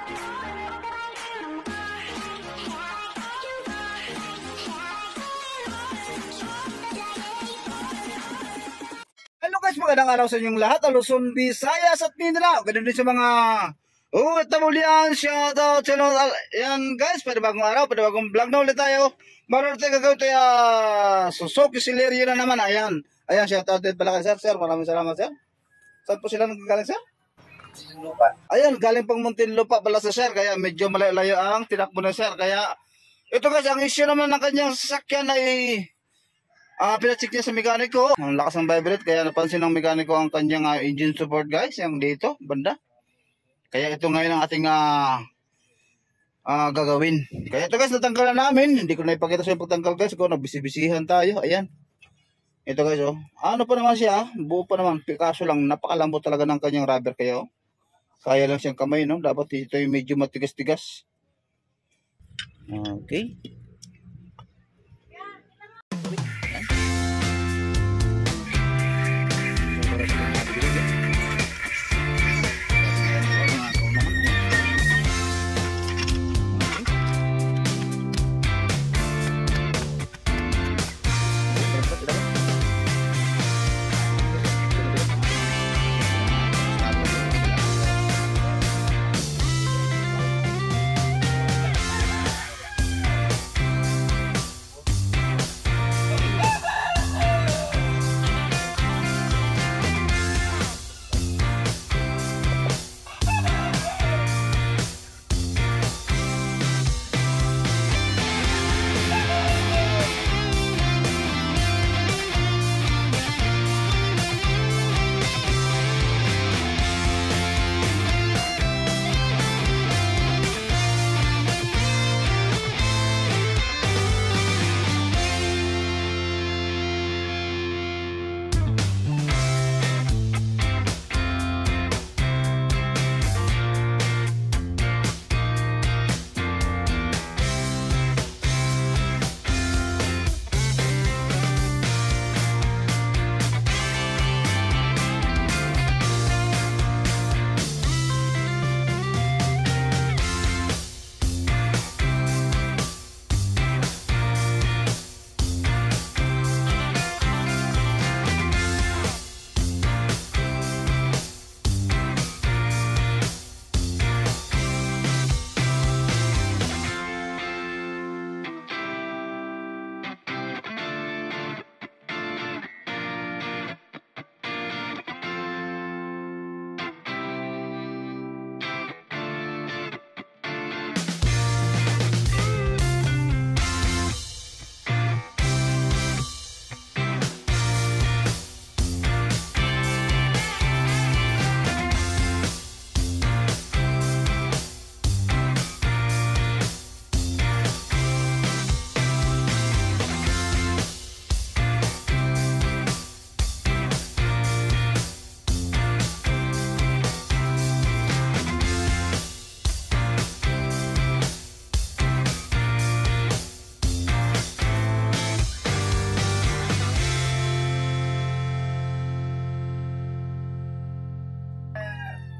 Hello guys, magandang araw sa inyong lahat. Luzon, Visayas at Mindanao. Ganun din sa mga tamulian. Shout out sa mga yan guys. Panibagong araw, panibagong vlog na ulit tayo. Maroon tayo gagawin tayo Suzuki Celerio na naman. Ayan, shout out din pala kay sir. Maraming salamat sir. Saan po sila nagagaling sir? Muntinlupa. Ayan, galing pang Muntinlupa pala sa sir. Kaya medyo malayo ang tinakbo na sir. Kaya ito guys, ang issue naman ng kanyang sasakyan ay pinacheck niya sa mekaniko. Ang lakas ng vibrate, kaya napansin ng mekaniko ang kanyang engine support guys, yung dito, banda. Kaya ito ngayon ang ating gagawin. Kaya ito guys, natanggal na namin. Hindi ko na ipakita sa yung pagtanggal guys, kung nagbisibisihan tayo. Ayan. Ito guys, oh. Ano pa naman siya, buo pa naman. Kaso lang, napakalambot talaga ng kanyang rubber kayo. Kaya lang siyang kamay, no? Dapat ito yung medyo matigas-tigas. Okay.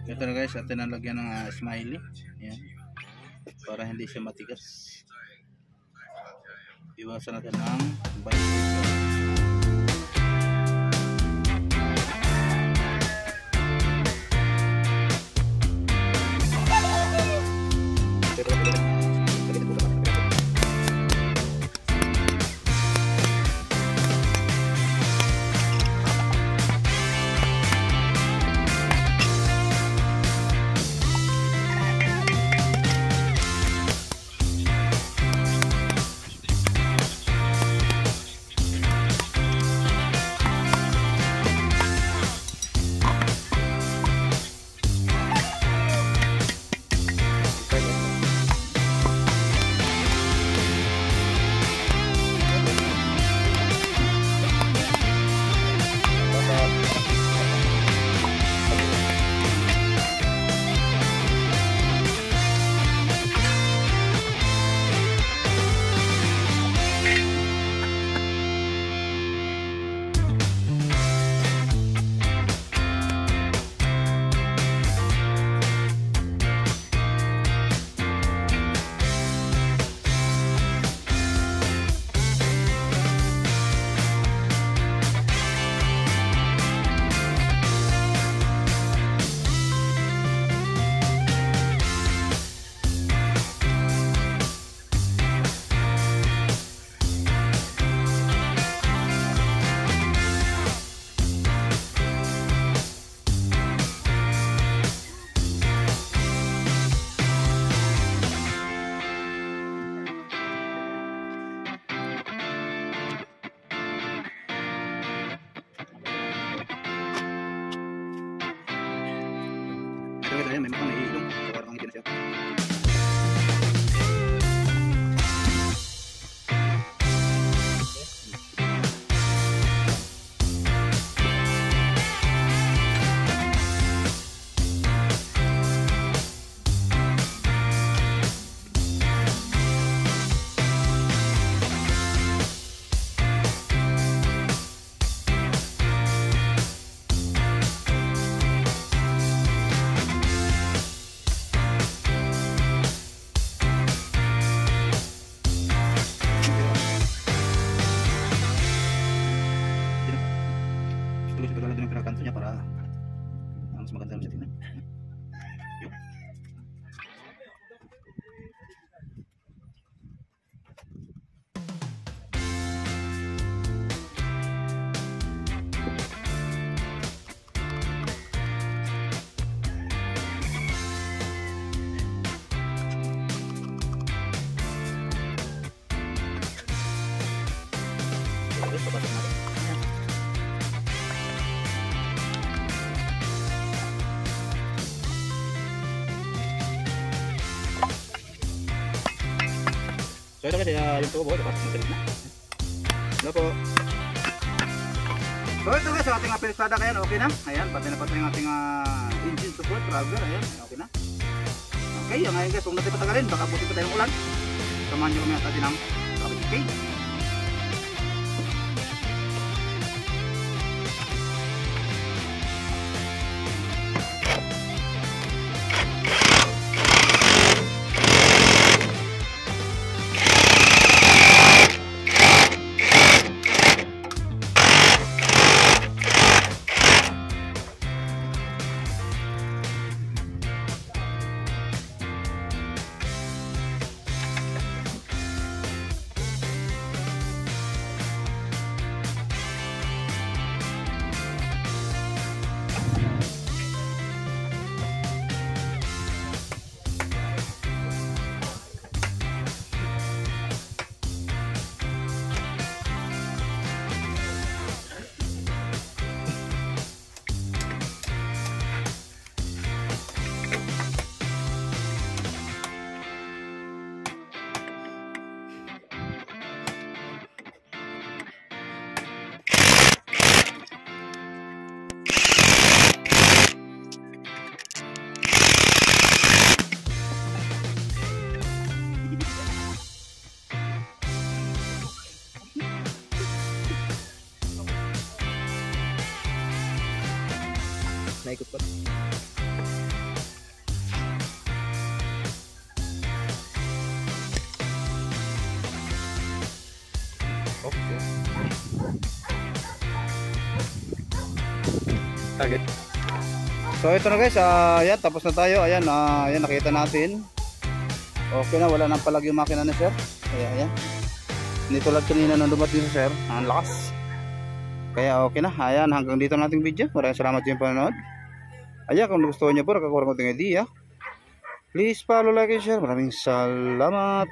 Ito na guys, atin ang lagyan ng smiley. Ayan. Para hindi siya matigas. Iwasan natin ng vibration. So guys, ayan, may matang naiilong. So parang ngiti na siya. Siguro natin yung pinagkanto niya para mas maganda naman siya tingnan. Okay, papasok natin. So ito kasi yung tubo, tapos masalit na. Hello po. So ito guys, ating apelisada kaya okay na. Ayan, pati na pati yung ating engine support, driver, ayan, okay na. Okay, ngayon guys, huwag natin patagalin, baka puti pa tayong ulan. Samahan nyo kami at atin ang kapit. Okay. Naikot ko. Okay. Target. So ito na guys, ayan, tapos na tayo. Ayan, ayan, nakita natin. Okay na, wala nang palag yung makina ni sir. Ayan, ayan. Hindi tulad kanina nung dumating si sir. Ang lakas. Kaya okay na. Ayan, hanggang dito na ating video. Maraming salamat yung panonood. Ayan, kung gusto niyo po, nakakuha ng idea, please follow, like, and share. Maraming salamat.